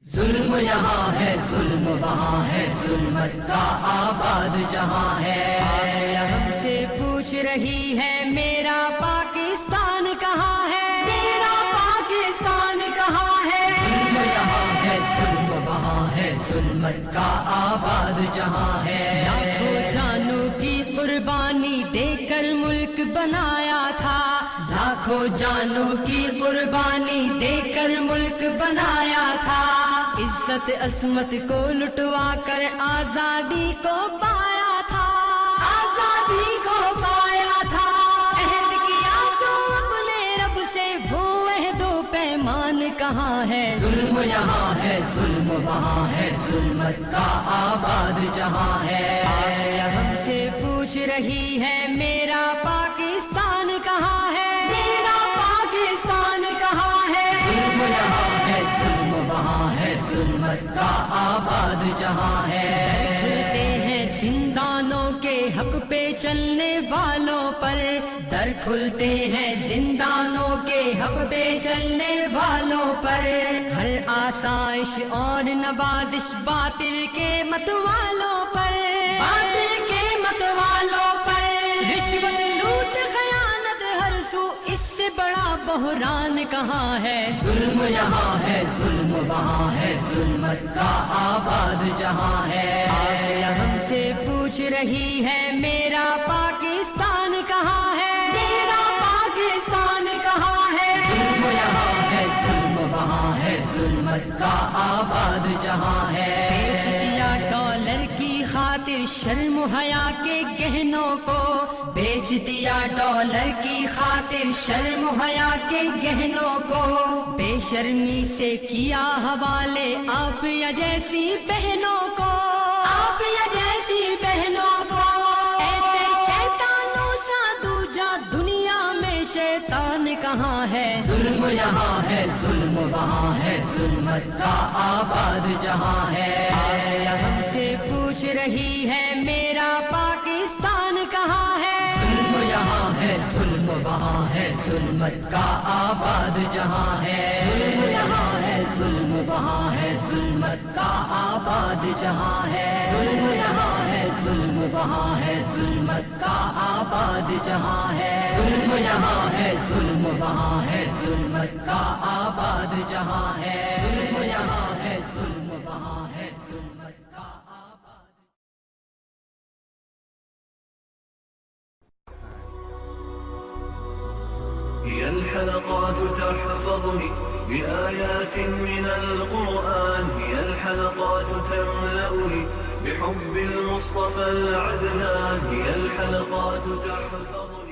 ظلم یہاں ہے ظلم وہاں ہے ظلمت کا آباد جہاں ہے. ہم سے پوچھ رہی ہے میرا پاکستان کہاں ہے, میرا پاکستان کہاں ہے. ظلم یہاں ہے ظلم وہاں ہے ظلمت کا آباد جہاں ہے. لاکھوں جانوں کی قربانی دے کر ملک بنایا تھا, لاکھوں جانوں کی قربانی دے کر ملک بنایا تھا. عزت عصمت کو لٹوا کر آزادی کو پایا تھا, آزادی کو پایا تھا. عہد کیا جو اپنے رب سے وہ عہد و پیمان کہاں ہے. ظلم یہاں ہے ظلم وہاں ہے ظلمت کا آباد جہاں ہے. ہم سے پوچھ رہی ہے میرا پاکستان کہاں ہے, میرا پاکستان کہاں ہے. ظلم یہاں ہے ظلم وہاں ہے ظلمت کا آباد جہاں ہے. کھلتے ہیں زندانوں کے حق پہ چلنے والوں پر, در کھلتے ہیں زندانوں کے حق پہ چلنے والوں پر. ہر آسائش اور نوازش باطل کے مت والوں پر, باطل کے مت والوں پر. رشوت لوٹ خیانت ہر سو, اس سے بڑا بحران کہاں ہے. ظلم یہاں ہے ظلم وہاں ہے ظلمت کا آباد جہاں ہے. ہم سے پوچھ رہی ہے میرا پاکستان کہاں ہے, میرا پاکستان کہاں ہے. ظلم یہاں ہے ظلم وہاں ہے ظلمت کا آباد جہاں ہے. بیچ دیا ڈالر کی خاطر شرم و حیا کے گہنوں کو, بیچ دیا ڈالر کی خاطر شرم و حیا کے گہنوں کو. بے شرمی سے کیا حوالے آپ یا جیسی بہنوں کو, آپ یا جیسی بہنوں کو. ایسے شیطانوں سا دوجا دنیا میں شیطان کہاں ہے. ظلم یہاں ہے ظلم وہاں ہے ظلمت کا آباد جہاں ہے. ہم سے پوچھ رہی ہے میرا پاکستان کہاں ہے. ظلم یہاں ہے ظلم وہاں ہے ظلمت کا آباد جہاں ہے. ظلم یہاں ہے ظلم وہاں ہے ظلمت کا آباد جہاں ہے. ظلم یہاں ہے ظلم وہاں ہے ظلمت کا آباد جہاں ہے. ظلم یہاں ہے ظلم وہاں ہے ظلمت کا آباد جہاں ہے. ظلم یہاں ہے ظلم وہاں ہے ظلمت کا آباد. هي الحلقات تحفظني بآيات من القرآن, هي الحلقات تملأني بحب المصطفى العدنان, هي الحلقات تحفظني